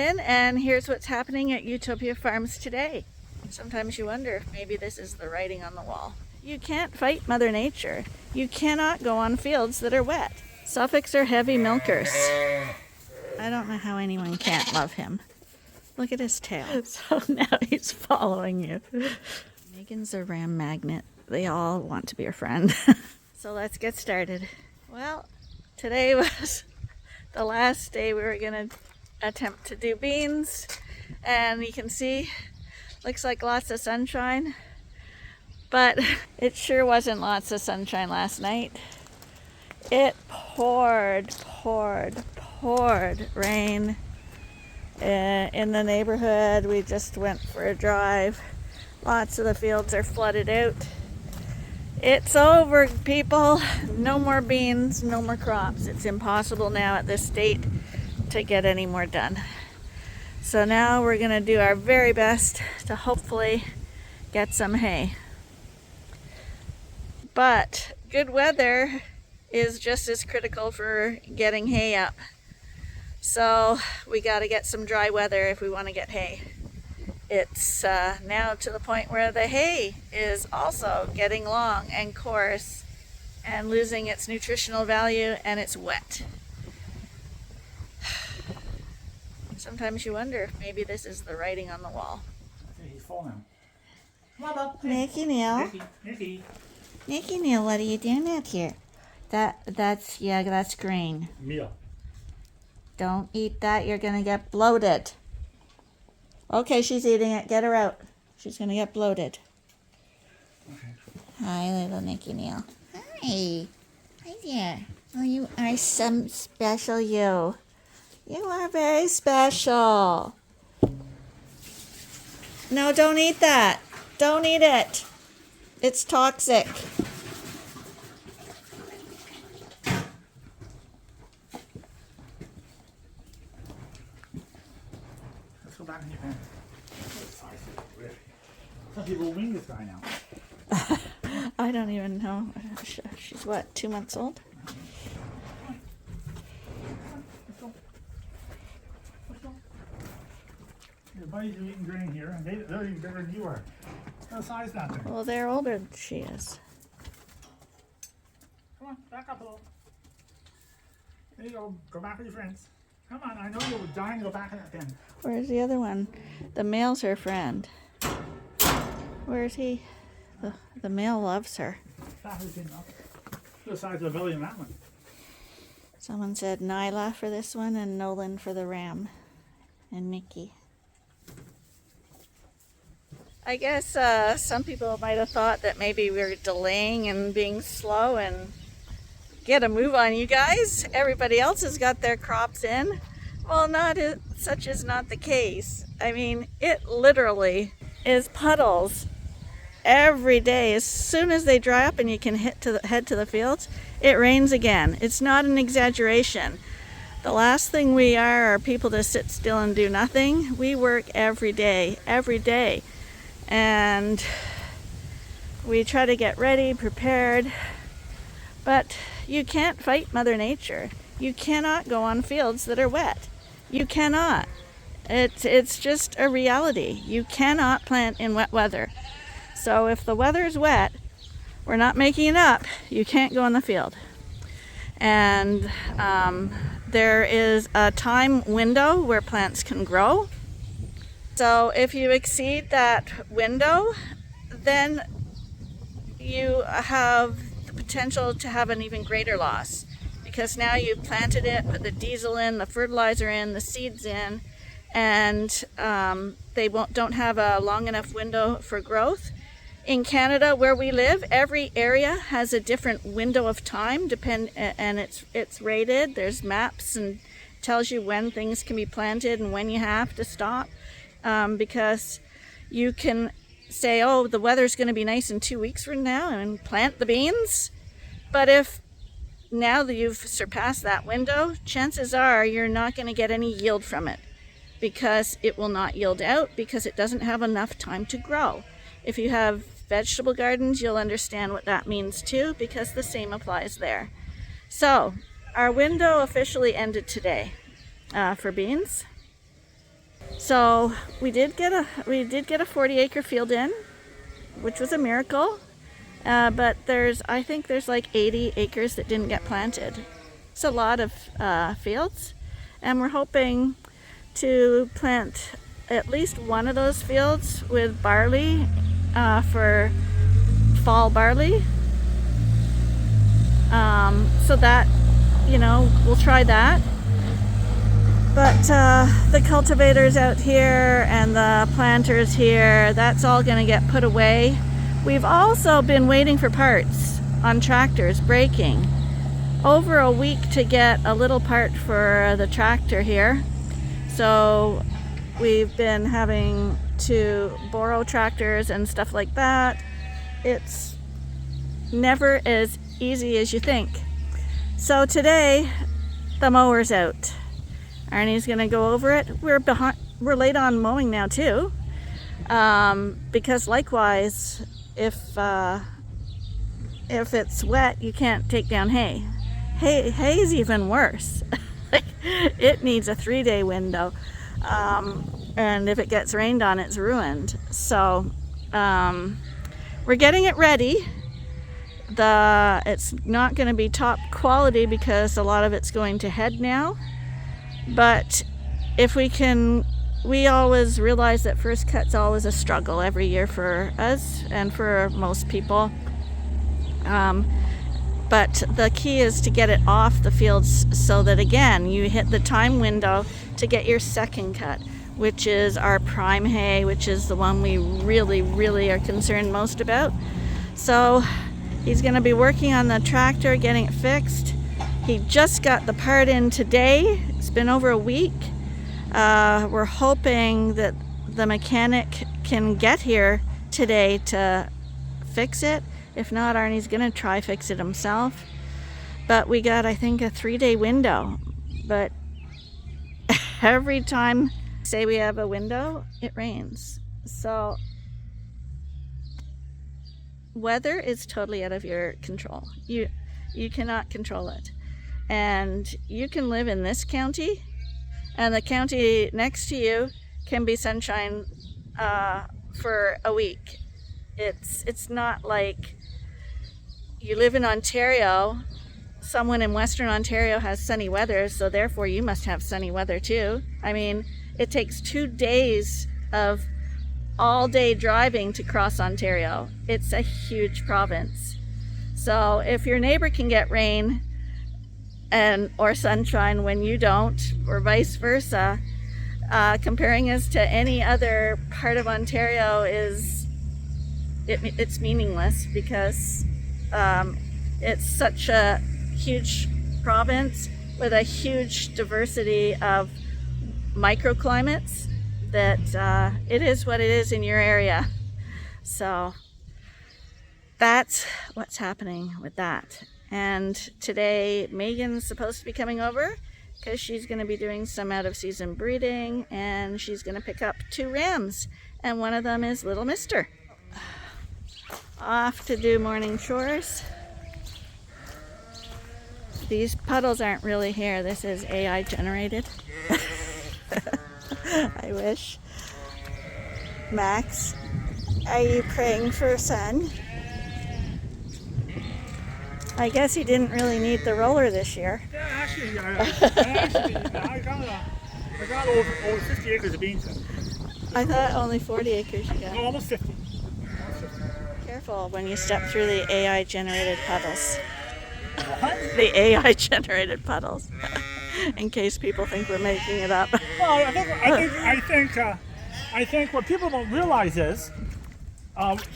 in, and here's what's happening at Ewetopia Farms today. Sometimes you wonder if maybe this is the writing on the wall. You can't fight Mother Nature. You cannot go on fields that are wet. Suffolks are heavy milkers. I don't know how anyone can't love him. Look at his tail. So now he's following you. Megan's a ram magnet. They all want to be your friend. So let's get started. Well, today was the last day we were going to attempt to do beans. And you can see, looks like lots of sunshine. But it sure wasn't lots of sunshine last night. It poured rain in the neighborhood. We just went for a drive. Lots of the fields are flooded out. It's over, people. No more beans, no more crops. It's impossible now at this state to get any more done. So now we're going to do our very best to hopefully get some hay. But good weather is just as critical for getting hay up. So we got to get some dry weather if we want to get hay. It's now to the point where the hay is also getting long and coarse and losing its nutritional value, and it's wet. Sometimes you wonder if maybe this is the writing on the wall. He's full now. Come on, Bob. Nicky Neil. Nicky Neil, what are you doing out here? That's grain. Meal. Don't eat that, you're gonna get bloated. Okay, she's eating it. Get her out. She's gonna get bloated. Okay. Hi, little Nicky Neil. Hi. Hi there. Oh, you are some special you. You are very special. No, don't eat that. Don't eat it. It's toxic. Let's go back in your pen. Some people will wing this guy now. I don't even know. She's what, 2 months old? Let's go. Your buddies are eating grain here, and they're even bigger than you are. What size that thing? Well, they're older than she is. Come on, back up a little. There you go. Go back with your friends. Come on, I know you were dying to go back in that pen. Where's the other one? The male's her friend. Where is he? The male loves her. That was enough. The size of the belly in that one. Someone said Nyla for this one and Nolan for the ram. And Nikki. I guess some people might have thought that maybe we were delaying and being slow and get a move on, you guys. Everybody else has got their crops in. Well, such is not the case. I mean, it literally is puddles every day. As soon as they dry up and you can head to the fields, it rains again. It's not an exaggeration. The last thing we are people to sit still and do nothing. We work every day. And we try to get ready, prepared. But you can't fight Mother Nature. You cannot go on fields that are wet. You cannot. It's just a reality. You cannot plant in wet weather. So if the weather is wet, we're not making it up, you can't go in the field. And there is a time window where plants can grow. So if you exceed that window, then you have the potential to have an even greater loss, because now you've planted it, put the diesel in, the fertilizer in, the seeds in, and they don't have a long enough window for growth. In Canada, where we live, every area has a different window of time, and it's rated. There's maps and tells you when things can be planted and when you have to stop, because you can say, oh, the weather's going to be nice in 2 weeks from now, and plant the beans. But if now that you've surpassed that window, chances are you're not going to get any yield from it, because it will not yield out, because it doesn't have enough time to grow. If you have vegetable gardens, you'll understand what that means too, because the same applies there. So our window officially ended today for beans. So we did get a 40-acre field in, which was a miracle. But I think there's like 80 acres that didn't get planted. It's a lot of fields, and we're hoping to plant at least one of those fields with barley for fall barley. So that, we'll try that. But the cultivators out here and the planters here, that's all going to get put away. We've also been waiting for parts on tractors breaking. Over a week to get a little part for the tractor here. So we've been having to borrow tractors and stuff like that. It's never as easy as you think. So today the mower's out. Arnie's gonna go over it. We're late on mowing now too, because likewise, if it's wet, you can't take down hay. Hay's even worse. It needs a 3-day window, and if it gets rained on, it's ruined. So we're getting it ready. It's not going to be top quality because a lot of it's going to head now. But if we always realize that first cut's always a struggle every year for us and for most people. But the key is to get it off the fields so that, again, you hit the time window to get your second cut, which is our prime hay, which is the one we really, really are concerned most about. So he's going to be working on the tractor, getting it fixed. He just got the part in today. It's been over a week. We're hoping that the mechanic can get here today to fix it. If not, Arnie's gonna try fix it himself. But we got, I think, a 3-day window. But every time say we have a window, it rains. So weather is totally out of your control. You cannot control it. And you can live in this county, and the county next to you can be sunshine for a week. It's not like you live in Ontario, someone in Western Ontario has sunny weather, so therefore you must have sunny weather too. I mean, it takes 2 days of all-day driving to cross Ontario. It's a huge province. So if your neighbor can get rain or sunshine when you don't, or vice versa, comparing us to any other part of Ontario it's meaningless because it's such a huge province with a huge diversity of microclimates that it is what it is in your area. So that's what's happening with that. And today Megan's supposed to be coming over because she's going to be doing some out of season breeding, and she's going to pick up 2 rams, and one of them is little Mister. Off to do morning chores. These puddles aren't really here. This is AI generated. I wish. Max, are you praying for a son? I guess he didn't really need the roller this year. Yeah, actually, I got over 50 acres of beans. I thought only 40 acres you got. No, almost 50. Careful when you step through the AI generated puddles. What? The AI generated puddles. In case people think we're making it up. Well, I think what people don't realize is,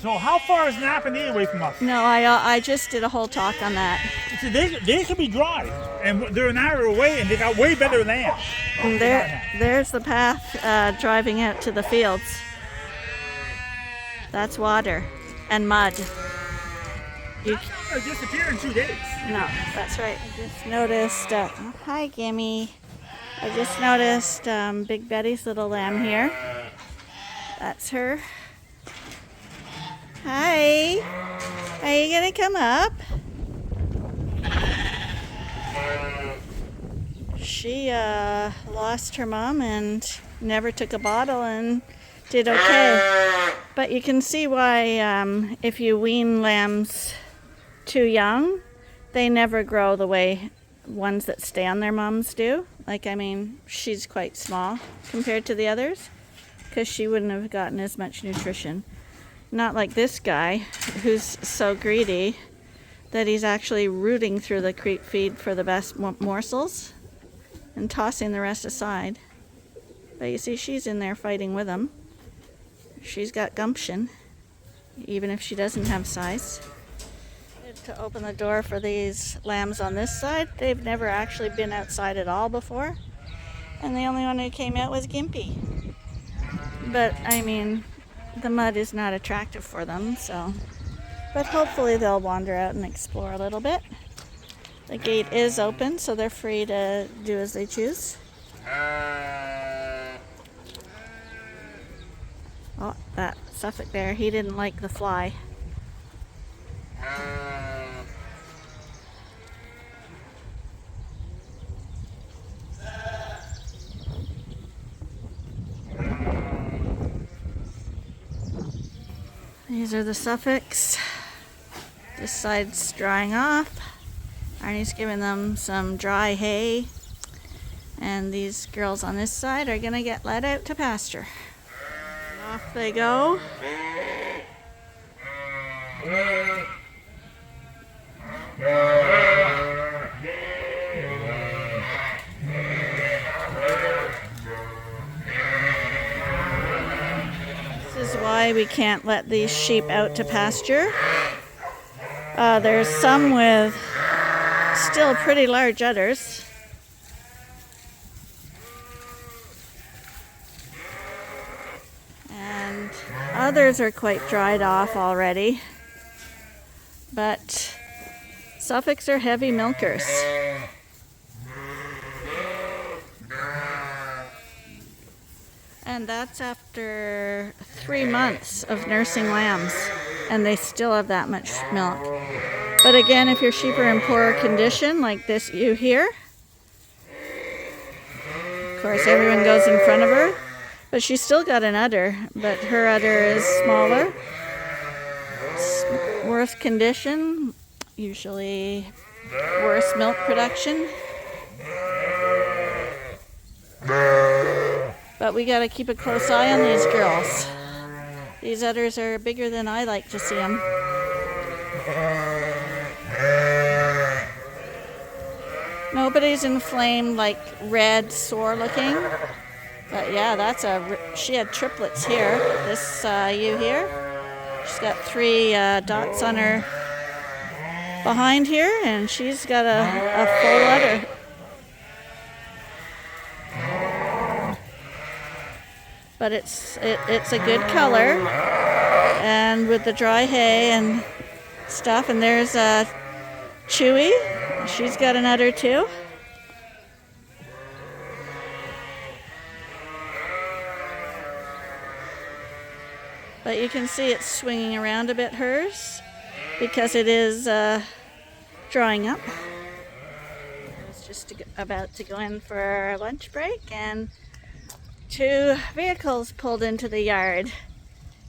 so how far is Napanee away from us? No, I just did a whole talk on that. See, they could be dry, and they're an hour away, and they got way better land. And there's the path driving out to the fields. That's water and mud. It's not going to disappear in 2 days. No, that's right. I just noticed, hi Gimme. I just noticed Big Betty's little lamb here. That's her. Hi. Are you gonna come up? She lost her mom and never took a bottle and did okay. But you can see why if you wean lambs too young, they never grow the way ones that stay on their moms do. Like, I mean, she's quite small compared to the others because she wouldn't have gotten as much nutrition. Not like this guy who's so greedy that he's actually rooting through the creep feed for the best morsels and tossing the rest aside. But you see, she's in there fighting with him. She's got gumption, even if she doesn't have size. To open the door for these lambs on this side. They've never actually been outside at all before. And the only one who came out was Gimpy. But, I mean, the mud is not attractive for them, so... But hopefully they'll wander out and explore a little bit. The gate is open, so they're free to do as they choose. Oh, that Suffolk there, he didn't like the fly. These are the Suffolks. This side's drying off. Arnie's giving them some dry hay. And these girls on this side are gonna get let out to pasture. And off they go. This is why we can't let these sheep out to pasture. There's some with still pretty large udders. And others are quite dried off already. But Suffolks are heavy milkers. And that's after 3 months of nursing lambs, and they still have that much milk. But again, if your sheep are in poor condition, like this ewe here, of course everyone goes in front of her, but she's still got an udder, but her udder is smaller. Worse condition, usually worse milk production. But we gotta keep a close eye on these girls. These udders are bigger than I like to see them. Nobody's inflamed, like red, sore looking. But yeah, she had triplets here. This ewe here. She's got 3 dots on her behind here, and she's got a full udder. But it's a good color, and with the dry hay and stuff. And there's Chewy. She's got an udder too. But you can see it's swinging around a bit, hers, because it is drying up. It's just about to go in for a lunch break, and 2 vehicles pulled into the yard.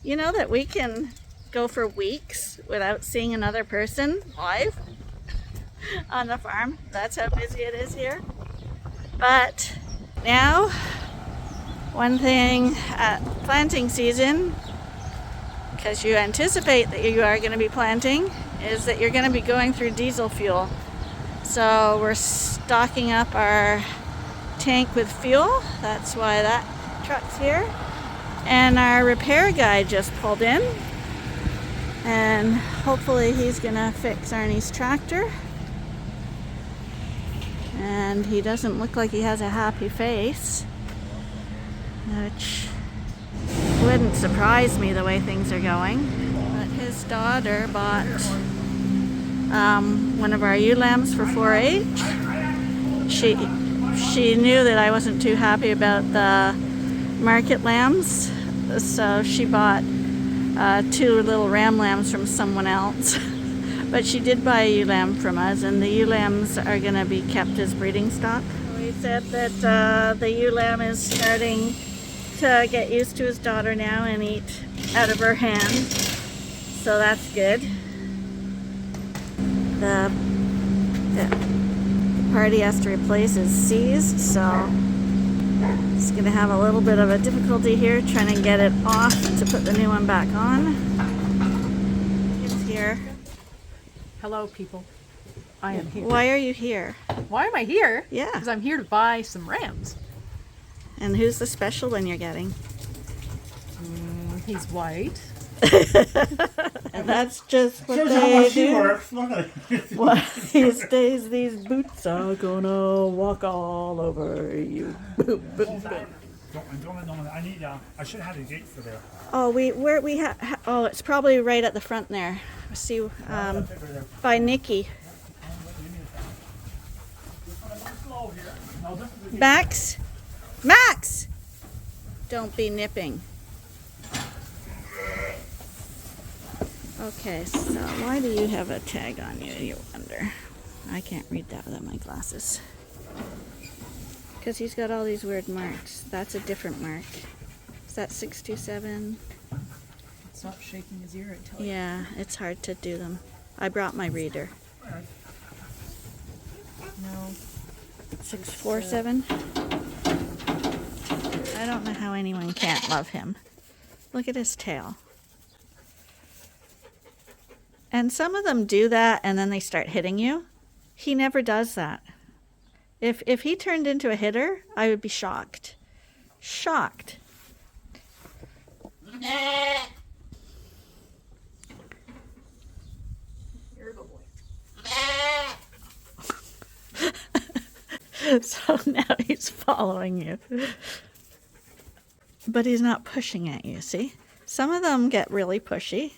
You know that we can go for weeks without seeing another person live on the farm. That's how busy it is here. But now, one thing at planting season, because you anticipate that you are going to be planting, is that you're going to be going through diesel fuel. So we're stocking up our tank with fuel. That's why that truck's here. And our repair guy just pulled in, and hopefully he's gonna fix Arnie's tractor. And he doesn't look like he has a happy face, which wouldn't surprise me the way things are going. But his daughter bought one of our ewe lambs for 4-H. She knew that I wasn't too happy about the market lambs, so she bought 2 little ram lambs from someone else. But she did buy a ewe lamb from us, and the ewe lambs are going to be kept as breeding stock. We said that the ewe lamb is starting to get used to his daughter now and eat out of her hand. So that's good. The part he has to replace is seized, so he's going to have a little bit of a difficulty here trying to get it off to put the new one back on. He's here. Hello, people. I am here. Why are you here? Why am I here? Yeah. Because I'm here to buy some rams. And who's the special one you're getting? He's white. And that's just what Shows you how they much she do. works. Look at it. One of these days, these boots are gonna walk all over you. Boop, boop, boop. I need. I should have had a gate for there. Oh, we have. Oh, it's probably right at the front there. See, by Nikki. Max, Max, don't be nipping. Okay, so why do you have a tag on you, you wonder? I can't read that without my glasses. Because he's got all these weird marks. That's a different mark. Is that 627? Stop shaking his ear, I tell you. Yeah, it's hard to do them. I brought my reader. No. 647? I don't know how anyone can't love him. Look at his tail. And some of them do that and then they start hitting you. He never does that. If he turned into a hitter, I would be shocked. Shocked. You're a good boy. So now he's following you. But he's not pushing at you, see? Some of them get really pushy.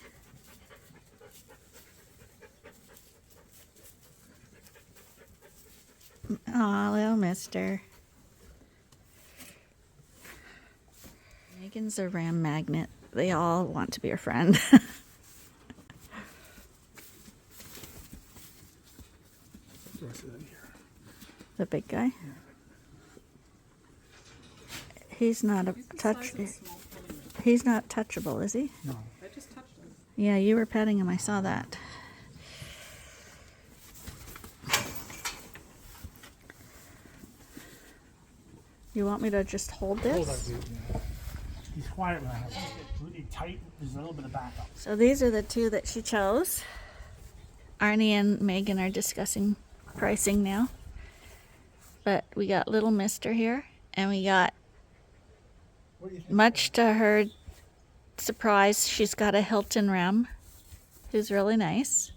Aw, little mister. Megan's a ram magnet. They all want to be her friend. The big guy? He's not a touch. He's not touchable, is he? No. I just touched him. Yeah, you were petting him. I saw that. You want me to just hold Hold this? that dude, yeah. He's quiet when I have him. It's really tight. There's a little bit of backup. So these are the two that she chose. Arnie and Megan are discussing pricing now. But we got little mister here, and we got, What do you think? much to her surprise, she's got a Hilton ram who's really nice.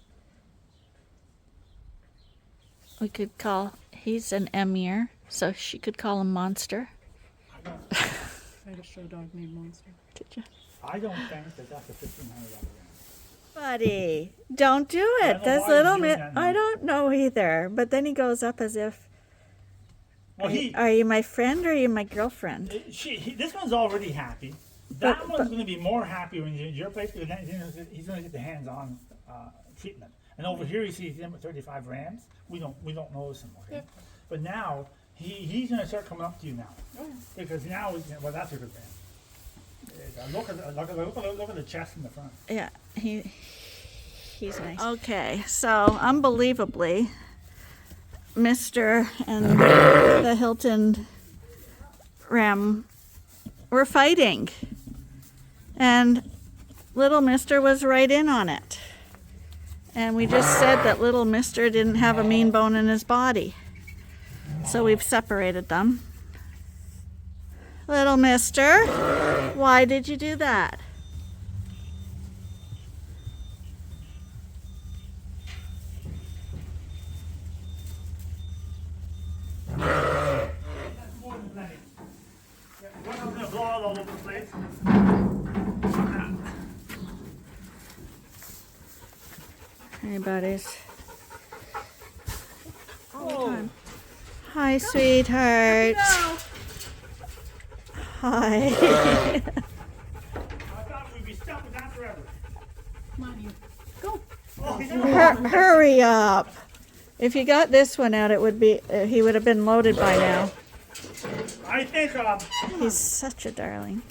We could call, he's an Emir, so she could call him Monster. I had a show dog named Monster. Did you? I don't think that that's a $1,500 ram. Buddy, don't do I it. don't know That's why he's little doing that now. I don't know either. But then he goes up as if, Well, are you my friend or are you my girlfriend? This one's already happy. That But- one's going to be more happy when you're at your place because then he's going to get the hands-on treatment. And over here, you see him with 35 rams. We don't notice him. Okay? Yep. But now he's going to start coming up to you now Oh, yeah. because now well, that's a good ram. Look at the chest in the front. Yeah, he's nice. Okay, so unbelievably, Mr. and the Hilton ram were fighting. And little mister was right in on it. And we just said that little mister didn't have a mean bone in his body. So we've separated them. Little mister, why did you do that? More than plenty. One of them going to blow all over the place. Hey, buddies. Oh, Hi, sweetheart. Hi. I thought we'd be stuck with that forever. Come on, you. Go. Oh, he's in the Hurry up. If you got this one out, it would be he would have been loaded by now. I think, He's such a darling.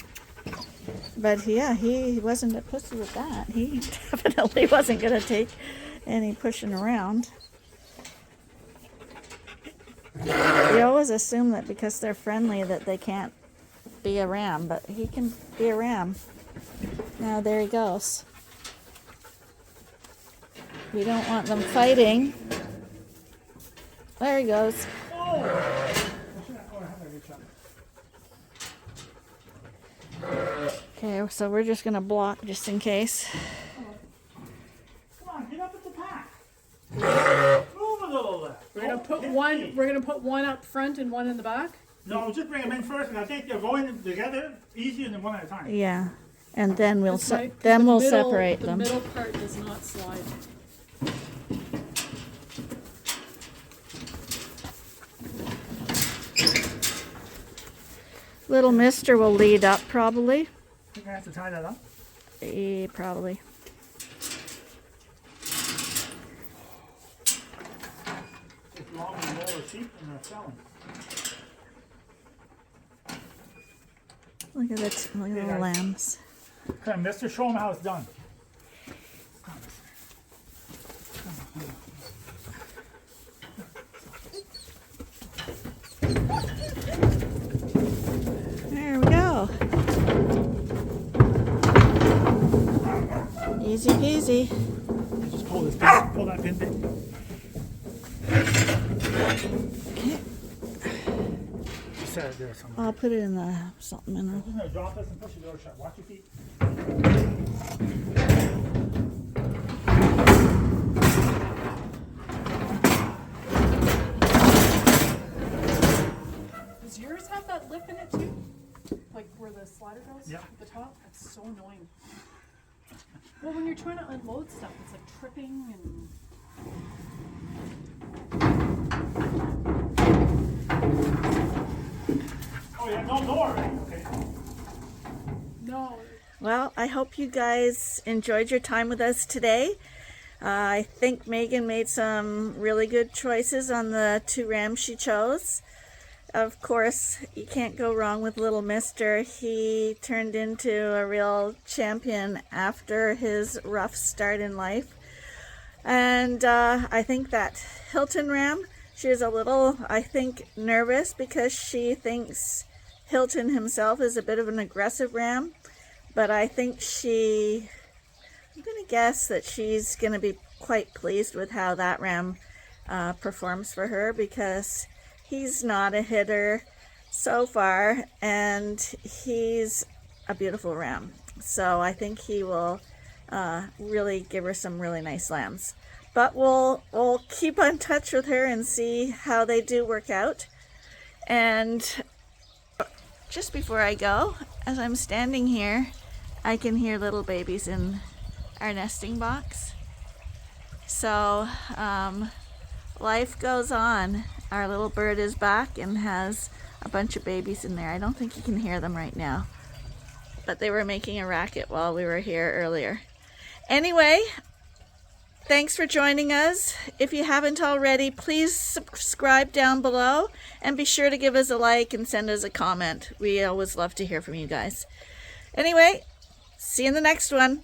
But yeah, he wasn't a pussy with that. He definitely wasn't going to take any pushing around. You always assume that because they're friendly that they can't be a ram, but he can be a ram. Now there he goes. We don't want them fighting. There he goes. Okay, so we're just gonna block just in case. come on, get up at the pack. Move a little left. We're gonna put one up front and one in the back. No, just bring them in first, and I think they're going together easier than one at a time. Yeah, and then we'll That's right, 'cause then the we'll middle- separate them. The middle part does not slide. Little Mister will lead up probably. You're gonna have to tie that up. Probably. It's long and roll of sheep and they're selling. Look at it. Look at the lambs. Come on, mister, show them how it's done. There we go. Easy peasy. Just pull this pin, pull that pin bit. Okay. Set it there somewhere. I'll put it in the something in I'm just gonna drop this and push the door shut. Watch your feet. Does yours have that lip in it too? Like where the slider goes? Yep. At the top? That's so annoying. Well, when you're trying to unload stuff, it's like tripping and... Oh yeah, no door, right? Okay. No. Well, I hope you guys enjoyed your time with us today. I think Megan made some really good choices on the 2 rams she chose. Of course, you can't go wrong with Little Mister. He turned into a real champion after his rough start in life. And I think that Hilton ram, she was a little, I think, nervous because she thinks Hilton himself is a bit of an aggressive ram. But I think I'm going to guess that she's going to be quite pleased with how that ram performs for her, because he's not a hitter so far and he's a beautiful ram. So I think he will really give her some really nice lambs. But we'll keep in touch with her and see how they do work out. And just before I go, as I'm standing here, I can hear little babies in our nesting box. So life goes on. Our little bird is back and has a bunch of babies in there. I don't think you can hear them right now, but they were making a racket while we were here earlier. Anyway, thanks for joining us. If you haven't already, please subscribe down below and be sure to give us a like and send us a comment. We always love to hear from you guys. Anyway, see you in the next one.